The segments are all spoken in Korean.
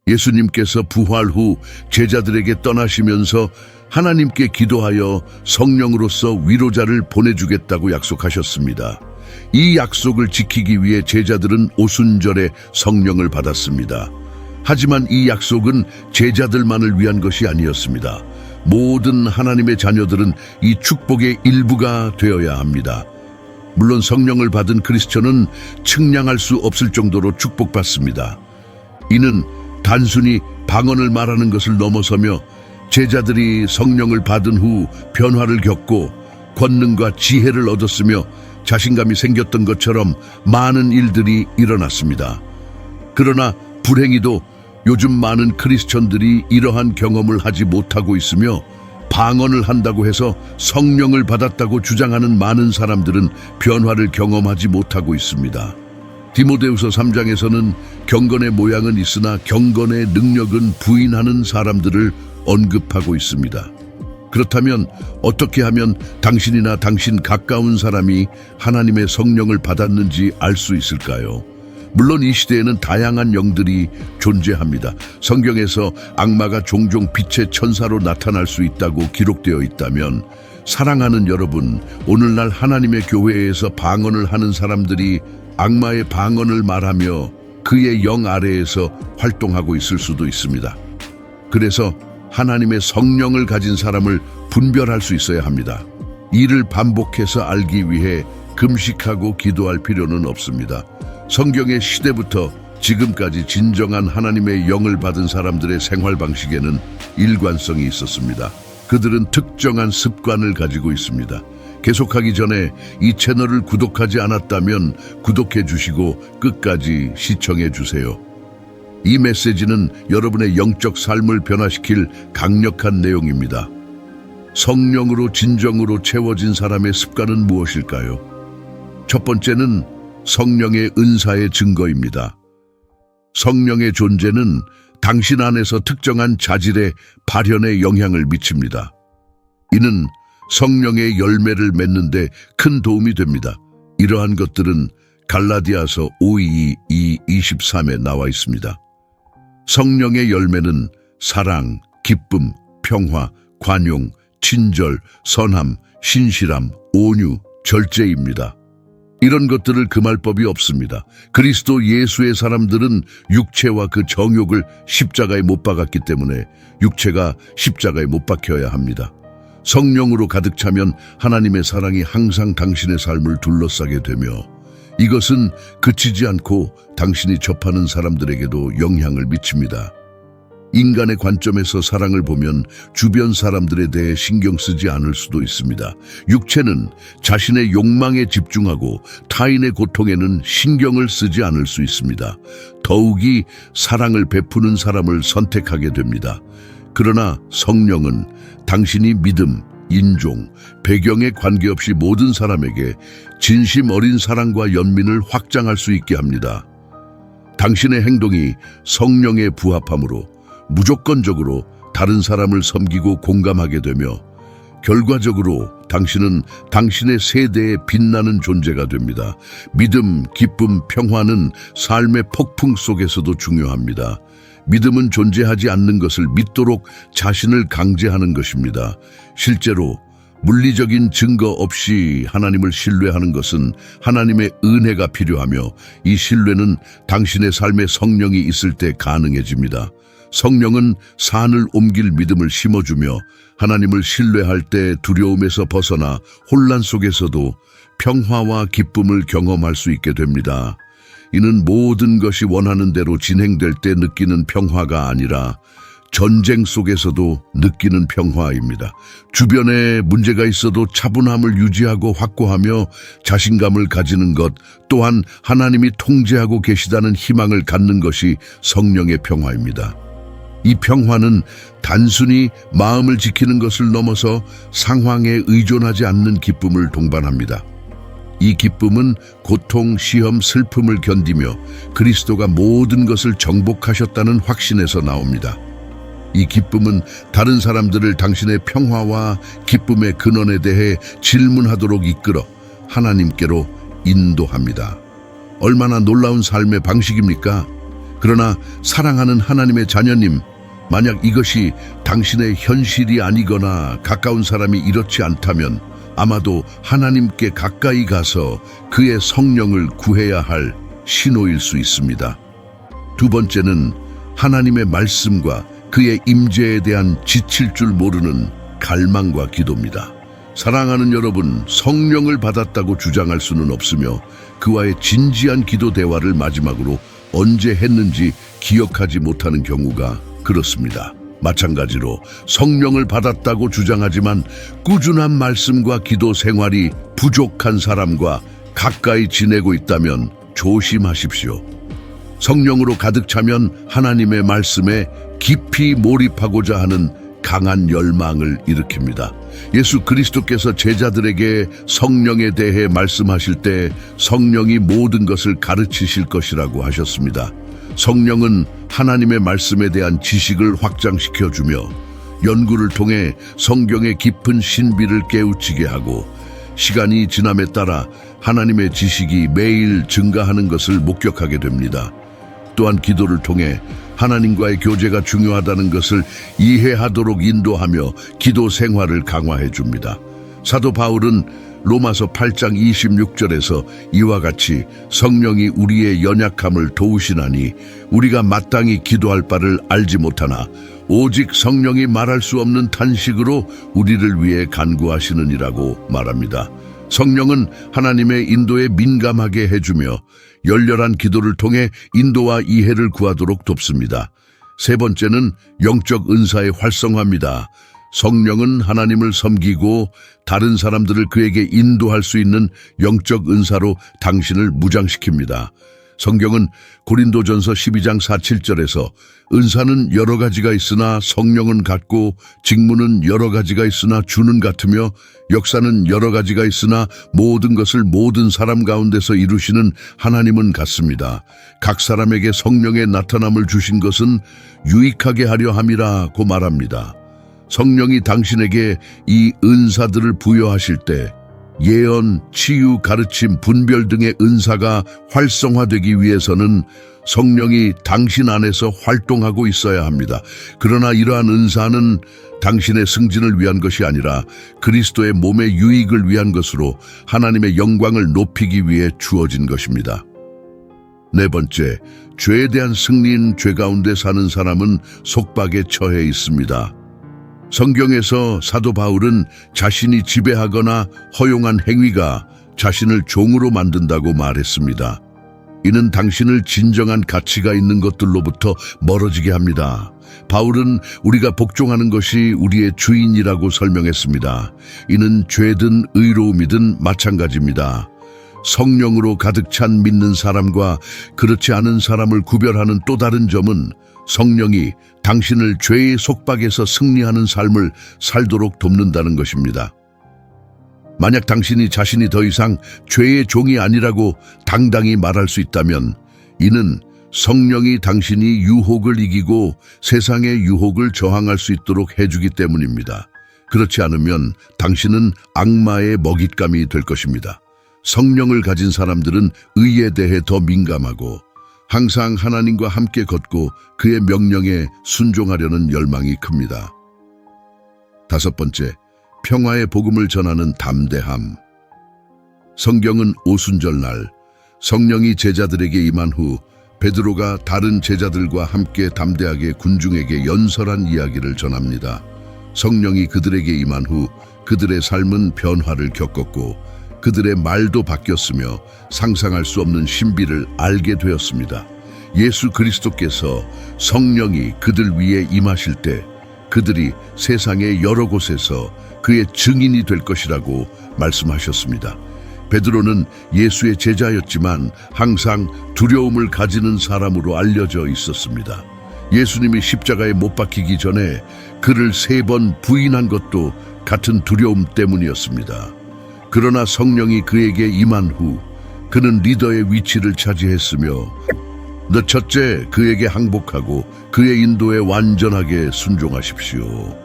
예수님께서 부활 후 제자들에게 떠나시면서 하나님께 기도하여 성령으로서 위로자를 보내주겠다고 약속하셨습니다. 이 약속을 지키기 위해 제자들은 오순절에 성령을 받았습니다. 하지만 이 약속은 제자들만을 위한 것이 아니었습니다. 모든 하나님의 자녀들은 이 축복의 일부가 되어야 합니다. 물론 성령을 받은 크리스천은 측량할 수 없을 정도로 축복받습니다. 이는 단순히 방언을 말하는 것을 넘어서며 제자들이 성령을 받은 후 변화를 겪고 권능과 지혜를 얻었으며 자신감이 생겼던 것처럼 많은 일들이 일어났습니다. 그러나 불행히도 요즘 많은 크리스천들이 이러한 경험을 하지 못하고 있으며 방언을 한다고 해서 성령을 받았다고 주장하는 많은 사람들은 변화를 경험하지 못하고 있습니다. 디모데후서 3장에서는 경건의 모양은 있으나 경건의 능력은 부인하는 사람들을 언급하고 있습니다. 그렇다면 어떻게 하면 당신이나 당신 가까운 사람이 하나님의 성령을 받았는지 알 수 있을까요? 물론 이 시대에는 다양한 영들이 존재합니다. 성경에서 악마가 종종 빛의 천사로 나타날 수 있다고 기록되어 있다면, 사랑하는 여러분, 오늘날 하나님의 교회에서 방언을 하는 사람들이 악마의 방언을 말하며 그의 영 아래에서 활동하고 있을 수도 있습니다. 그래서 하나님의 성령을 가진 사람을 분별할 수 있어야 합니다. 이를 반복해서 알기 위해 금식하고 기도할 필요는 없습니다. 성경의 시대부터 지금까지 진정한 하나님의 영을 받은 사람들의 생활 방식에는 일관성이 있었습니다. 그들은 특정한 습관을 가지고 있습니다. 계속하기 전에 이 채널을 구독하지 않았다면 구독해 주시고 끝까지 시청해 주세요. 이 메시지는 여러분의 영적 삶을 변화시킬 강력한 내용입니다. 성령으로 진정으로 채워진 사람의 습관은 무엇일까요? 첫 번째는 성령의 은사의 증거입니다. 성령의 존재는 당신 안에서 특정한 자질의 발현에 영향을 미칩니다. 이는 성령의 열매를 맺는 데 큰 도움이 됩니다. 이러한 것들은 갈라디아서 5:22-23에 나와 있습니다. 성령의 열매는 사랑, 기쁨, 평화, 관용, 친절, 선함, 신실함, 온유, 절제입니다. 이런 것들을 금할 법이 없습니다. 그리스도 예수의 사람들은 육체와 그 정욕을 십자가에 못 박았기 때문에 육체가 십자가에 못 박혀야 합니다. 성령으로 가득 차면 하나님의 사랑이 항상 당신의 삶을 둘러싸게 되며 이것은 그치지 않고 당신이 접하는 사람들에게도 영향을 미칩니다. 인간의 관점에서 사랑을 보면 주변 사람들에 대해 신경 쓰지 않을 수도 있습니다. 육체는 자신의 욕망에 집중하고 타인의 고통에는 신경을 쓰지 않을 수 있습니다. 더욱이 사랑을 베푸는 사람을 선택하게 됩니다. 그러나 성령은 당신이 믿음, 인종, 배경에 관계없이 모든 사람에게 진심 어린 사랑과 연민을 확장할 수 있게 합니다. 당신의 행동이 성령에 부합하므로 무조건적으로 다른 사람을 섬기고 공감하게 되며 결과적으로 당신은 당신의 세대에 빛나는 존재가 됩니다. 믿음, 기쁨, 평화는 삶의 폭풍 속에서도 중요합니다. 믿음은 존재하지 않는 것을 믿도록 자신을 강제하는 것입니다. 실제로 물리적인 증거 없이 하나님을 신뢰하는 것은 하나님의 은혜가 필요하며 이 신뢰는 당신의 삶에 성령이 있을 때 가능해집니다. 성령은 산을 옮길 믿음을 심어주며 하나님을 신뢰할 때 두려움에서 벗어나 혼란 속에서도 평화와 기쁨을 경험할 수 있게 됩니다. 이는 모든 것이 원하는 대로 진행될 때 느끼는 평화가 아니라 전쟁 속에서도 느끼는 평화입니다. 주변에 문제가 있어도 차분함을 유지하고 확고하며 자신감을 가지는 것 또한 하나님이 통제하고 계시다는 희망을 갖는 것이 성령의 평화입니다. 이 평화는 단순히 마음을 지키는 것을 넘어서 상황에 의존하지 않는 기쁨을 동반합니다. 이 기쁨은 고통, 시험, 슬픔을 견디며 그리스도가 모든 것을 정복하셨다는 확신에서 나옵니다. 이 기쁨은 다른 사람들을 당신의 평화와 기쁨의 근원에 대해 질문하도록 이끌어 하나님께로 인도합니다. 얼마나 놀라운 삶의 방식입니까? 그러나 사랑하는 하나님의 자녀님, 만약 이것이 당신의 현실이 아니거나 가까운 사람이 이렇지 않다면 아마도 하나님께 가까이 가서 그의 성령을 구해야 할 신호일 수 있습니다. 두 번째는 하나님의 말씀과 그의 임재에 대한 지칠 줄 모르는 갈망과 기도입니다. 사랑하는 여러분, 성령을 받았다고 주장할 수는 없으며 그와의 진지한 기도 대화를 마지막으로 언제 했는지 기억하지 못하는 경우가 그렇습니다. 마찬가지로 성령을 받았다고 주장하지만 꾸준한 말씀과 기도 생활이 부족한 사람과 가까이 지내고 있다면 조심하십시오. 성령으로 가득 차면 하나님의 말씀에 깊이 몰입하고자 하는 강한 열망을 일으킵니다. 예수 그리스도께서 제자들에게 성령에 대해 말씀하실 때 성령이 모든 것을 가르치실 것이라고 하셨습니다. 성령은 하나님의 말씀에 대한 지식을 확장시켜주며 연구를 통해 성경의 깊은 신비를 깨우치게 하고 시간이 지남에 따라 하나님의 지식이 매일 증가하는 것을 목격하게 됩니다. 또한 기도를 통해 하나님과의 교제가 중요하다는 것을 이해하도록 인도하며 기도 생활을 강화해 줍니다. 사도 바울은 로마서 8장 26절에서 이와 같이 성령이 우리의 연약함을 도우시나니 우리가 마땅히 기도할 바를 알지 못하나 오직 성령이 말할 수 없는 탄식으로 우리를 위해 간구하시느니라고 말합니다. 성령은 하나님의 인도에 민감하게 해주며 열렬한 기도를 통해 인도와 이해를 구하도록 돕습니다. 세 번째는 영적 은사의 활성화입니다. 성령은 하나님을 섬기고 다른 사람들을 그에게 인도할 수 있는 영적 은사로 당신을 무장시킵니다. 성경은 고린도전서 12장 4-7절에서 은사는 여러 가지가 있으나 성령은 같고 직무는 여러 가지가 있으나 주는 같으며 역사는 여러 가지가 있으나 모든 것을 모든 사람 가운데서 이루시는 하나님은 같습니다. 각 사람에게 성령의 나타남을 주신 것은 유익하게 하려 함이라고 말합니다. 성령이 당신에게 이 은사들을 부여하실 때 예언, 치유, 가르침, 분별 등의 은사가 활성화되기 위해서는 성령이 당신 안에서 활동하고 있어야 합니다. 그러나 이러한 은사는 당신의 승진을 위한 것이 아니라 그리스도의 몸의 유익을 위한 것으로 하나님의 영광을 높이기 위해 주어진 것입니다. 네 번째, 죄에 대한 승리인 죄 가운데 사는 사람은 속박에 처해 있습니다. 성경에서 사도 바울은 자신이 지배하거나 허용한 행위가 자신을 종으로 만든다고 말했습니다. 이는 당신을 진정한 가치가 있는 것들로부터 멀어지게 합니다. 바울은 우리가 복종하는 것이 우리의 주인이라고 설명했습니다. 이는 죄든 의로움이든 마찬가지입니다. 성령으로 가득 찬 믿는 사람과 그렇지 않은 사람을 구별하는 또 다른 점은 성령이 당신을 죄의 속박에서 승리하는 삶을 살도록 돕는다는 것입니다. 만약 당신이 자신이 더 이상 죄의 종이 아니라고 당당히 말할 수 있다면 이는 성령이 당신이 유혹을 이기고 세상의 유혹을 저항할 수 있도록 해주기 때문입니다. 그렇지 않으면 당신은 악마의 먹잇감이 될 것입니다. 성령을 가진 사람들은 의에 대해 더 민감하고 항상 하나님과 함께 걷고 그의 명령에 순종하려는 열망이 큽니다. 다섯 번째, 평화의 복음을 전하는 담대함. 성경은 오순절날 성령이 제자들에게 임한 후 베드로가 다른 제자들과 함께 담대하게 군중에게 연설한 이야기를 전합니다. 성령이 그들에게 임한 후 그들의 삶은 변화를 겪었고 그들의 말도 바뀌었으며 상상할 수 없는 신비를 알게 되었습니다. 예수 그리스도께서 성령이 그들 위에 임하실 때 그들이 세상의 여러 곳에서 그의 증인이 될 것이라고 말씀하셨습니다. 베드로는 예수의 제자였지만 항상 두려움을 가지는 사람으로 알려져 있었습니다. 예수님이 십자가에 못 박히기 전에 그를 3번 부인한 것도 같은 두려움 때문이었습니다. 그러나 성령이 그에게 임한 후 그는 리더의 위치를 차지했으며 첫째, 그에게 항복하고 그의 인도에 완전하게 순종하십시오.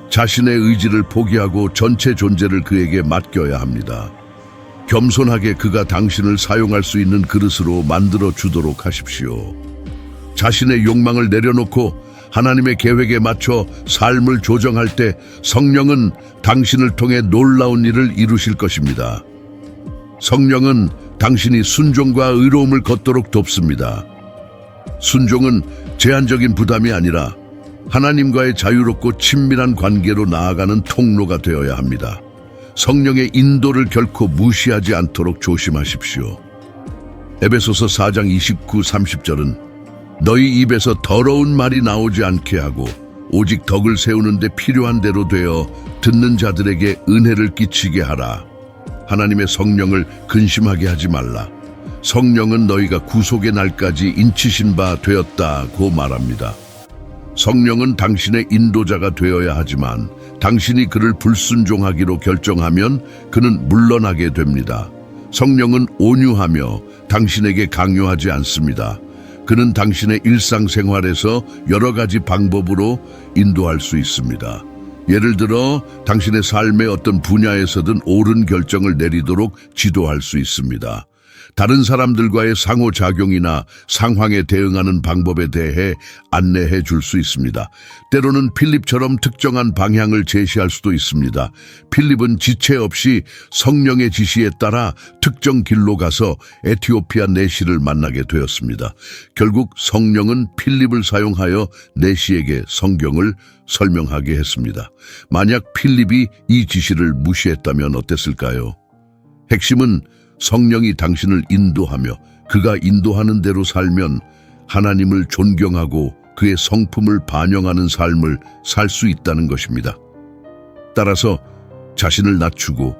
자신의 의지를 포기하고 전체 존재를 그에게 맡겨야 합니다. 겸손하게 그가 당신을 사용할 수 있는 그릇으로 만들어 주도록 하십시오. 자신의 욕망을 내려놓고 하나님의 계획에 맞춰 삶을 조정할 때 성령은 당신을 통해 놀라운 일을 이루실 것입니다. 성령은 당신이 순종과 의로움을 걷도록 돕습니다. 순종은 제한적인 부담이 아니라 하나님과의 자유롭고 친밀한 관계로 나아가는 통로가 되어야 합니다. 성령의 인도를 결코 무시하지 않도록 조심하십시오. 에베소서 4장 29, 30절은 너희 입에서 더러운 말이 나오지 않게 하고 오직 덕을 세우는 데 필요한 대로 되어 듣는 자들에게 은혜를 끼치게 하라. 하나님의 성령을 근심하게 하지 말라. 성령은 너희가 구속의 날까지 인치신 바 되었다고 말합니다. 성령은 당신의 인도자가 되어야 하지만 당신이 그를 불순종하기로 결정하면 그는 물러나게 됩니다. 성령은 온유하며 당신에게 강요하지 않습니다. 그는 당신의 일상생활에서 여러 가지 방법으로 인도할 수 있습니다. 예를 들어 당신의 삶의 어떤 분야에서든 옳은 결정을 내리도록 지도할 수 있습니다. 다른 사람들과의 상호작용이나 상황에 대응하는 방법에 대해 안내해 줄 수 있습니다. 때로는 필립처럼 특정한 방향을 제시할 수도 있습니다. 필립은 지체 없이 성령의 지시에 따라 특정 길로 가서 에티오피아 내시를 만나게 되었습니다. 결국 성령은 필립을 사용하여 내시에게 성경을 설명하게 했습니다. 만약 필립이 이 지시를 무시했다면 어땠을까요? 핵심은 성령이 당신을 인도하며 그가 인도하는 대로 살면 하나님을 존경하고 그의 성품을 반영하는 삶을 살 수 있다는 것입니다. 따라서 자신을 낮추고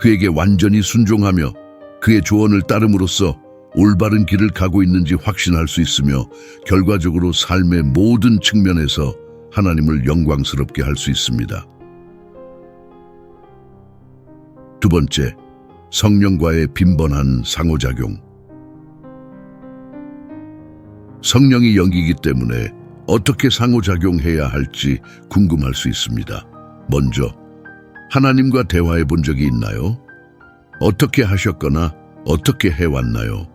그에게 완전히 순종하며 그의 조언을 따름으로써 올바른 길을 가고 있는지 확신할 수 있으며 결과적으로 삶의 모든 측면에서 하나님을 영광스럽게 할 수 있습니다. 두 번째, 성령과의 빈번한 상호작용. 성령이 영이기 때문에 어떻게 상호작용해야 할지 궁금할 수 있습니다. 먼저, 하나님과 대화해 본 적이 있나요? 어떻게 하셨거나 어떻게 해왔나요?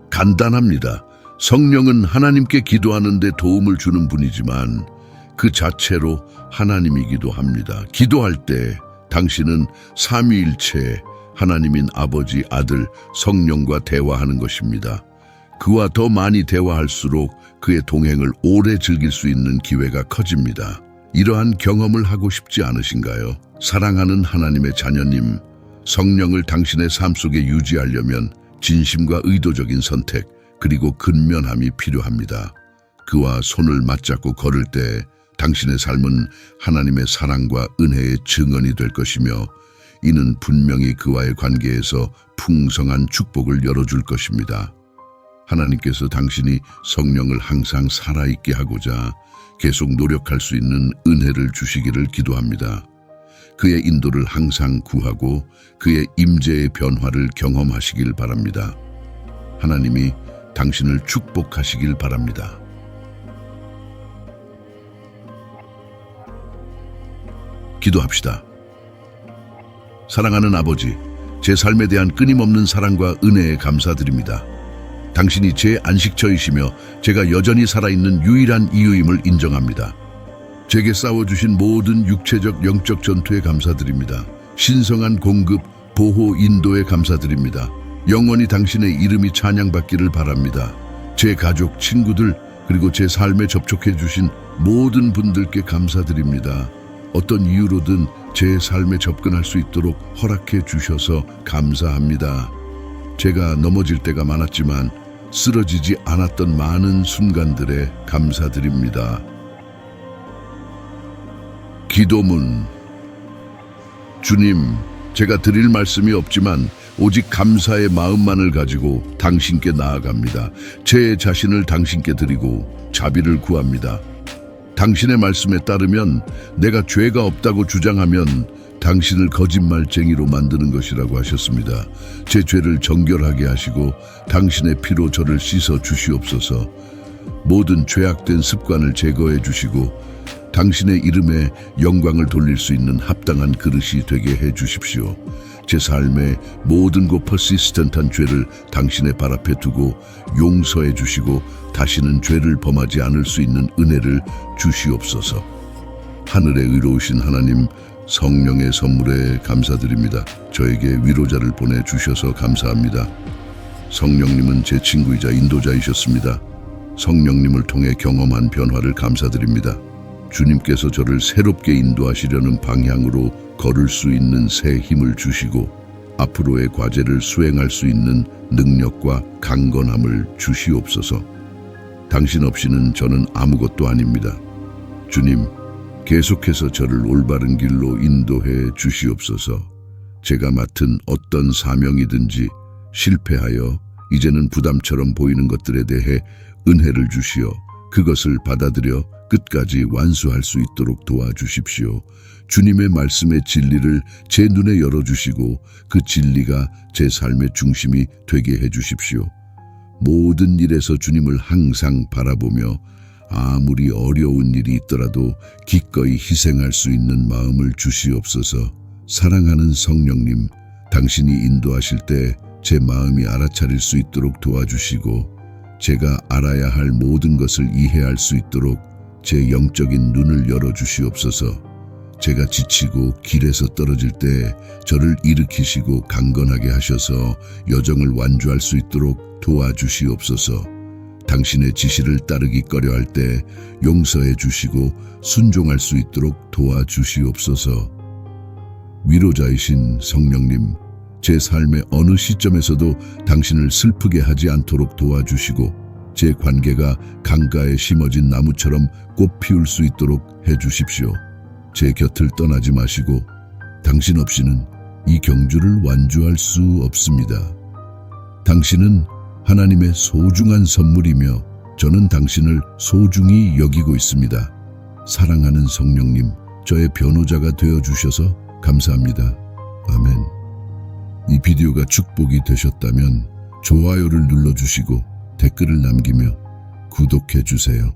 간단합니다. 성령은 하나님께 기도하는 데 도움을 주는 분이지만 그 자체로 하나님이기도 합니다. 기도할 때 당신은 삼위일체 하나님인 아버지, 아들, 성령과 대화하는 것입니다. 그와 더 많이 대화할수록 그의 동행을 오래 즐길 수 있는 기회가 커집니다. 이러한 경험을 하고 싶지 않으신가요? 사랑하는 하나님의 자녀님, 성령을 당신의 삶 속에 유지하려면 진심과 의도적인 선택, 그리고 근면함이 필요합니다. 그와 손을 맞잡고 걸을 때 당신의 삶은 하나님의 사랑과 은혜의 증언이 될 것이며 이는 분명히 그와의 관계에서 풍성한 축복을 열어줄 것입니다. 하나님께서 당신이 성령을 항상 살아있게 하고자 계속 노력할 수 있는 은혜를 주시기를 기도합니다. 그의 인도를 항상 구하고 그의 임재의 변화를 경험하시길 바랍니다. 하나님이 당신을 축복하시길 바랍니다. 기도합시다. 사랑하는 아버지, 제 삶에 대한 끊임없는 사랑과 은혜에 감사드립니다. 당신이 제 안식처이시며 제가 여전히 살아있는 유일한 이유임을 인정합니다. 제게 싸워주신 모든 육체적, 영적 전투에 감사드립니다. 신성한 공급, 보호, 인도에 감사드립니다. 영원히 당신의 이름이 찬양받기를 바랍니다. 제 가족, 친구들, 그리고 제 삶에 접촉해 주신 모든 분들께 감사드립니다. 어떤 이유로든 제 삶에 접근할 수 있도록 허락해 주셔서 감사합니다. 제가 넘어질 때가 많았지만 쓰러지지 않았던 많은 순간들에 감사드립니다. 기도문. 주님, 제가 드릴 말씀이 없지만 오직 감사의 마음만을 가지고 당신께 나아갑니다. 제 자신을 당신께 드리고 자비를 구합니다. 당신의 말씀에 따르면 내가 죄가 없다고 주장하면 당신을 거짓말쟁이로 만드는 것이라고 하셨습니다. 제 죄를 정결하게 하시고 당신의 피로 저를 씻어 주시옵소서. 모든 죄악된 습관을 제거해 주시고 당신의 이름에 영광을 돌릴 수 있는 합당한 그릇이 되게 해 주십시오. 제 삶의 모든 고 퍼시스턴트한 죄를 당신의 발 앞에 두고 용서해 주시고 다시는 죄를 범하지 않을 수 있는 은혜를 주시옵소서. 하늘에 의로우신 하나님, 성령의 선물에 감사드립니다. 저에게 위로자를 보내주셔서 감사합니다. 성령님은 제 친구이자 인도자이셨습니다. 성령님을 통해 경험한 변화를 감사드립니다. 주님께서 저를 새롭게 인도하시려는 방향으로 걸을 수 있는 새 힘을 주시고 앞으로의 과제를 수행할 수 있는 능력과 강건함을 주시옵소서. 당신 없이는 저는 아무것도 아닙니다. 주님, 계속해서 저를 올바른 길로 인도해 주시옵소서. 제가 맡은 어떤 사명이든지 실패하여 이제는 부담처럼 보이는 것들에 대해 은혜를 주시어 그것을 받아들여 끝까지 완수할 수 있도록 도와주십시오. 주님의 말씀의 진리를 제 눈에 열어주시고 그 진리가 제 삶의 중심이 되게 해주십시오. 모든 일에서 주님을 항상 바라보며 아무리 어려운 일이 있더라도 기꺼이 희생할 수 있는 마음을 주시옵소서. 사랑하는 성령님, 당신이 인도하실 때 제 마음이 알아차릴 수 있도록 도와주시고 제가 알아야 할 모든 것을 이해할 수 있도록 제 영적인 눈을 열어주시옵소서. 제가 지치고 길에서 떨어질 때 저를 일으키시고 강건하게 하셔서 여정을 완주할 수 있도록 도와주시옵소서. 당신의 지시를 따르기 꺼려할 때 용서해 주시고 순종할 수 있도록 도와주시옵소서. 위로자이신 성령님, 제 삶의 어느 시점에서도 당신을 슬프게 하지 않도록 도와주시고 제 관계가 강가에 심어진 나무처럼 꽃 피울 수 있도록 해주십시오. 제 곁을 떠나지 마시고 당신 없이는 이 경주를 완주할 수 없습니다. 당신은 하나님의 소중한 선물이며 저는 당신을 소중히 여기고 있습니다. 사랑하는 성령님, 저의 변호자가 되어주셔서 감사합니다. 아멘. 이 비디오가 축복이 되셨다면 좋아요를 눌러주시고 댓글을 남기며 구독해 주세요.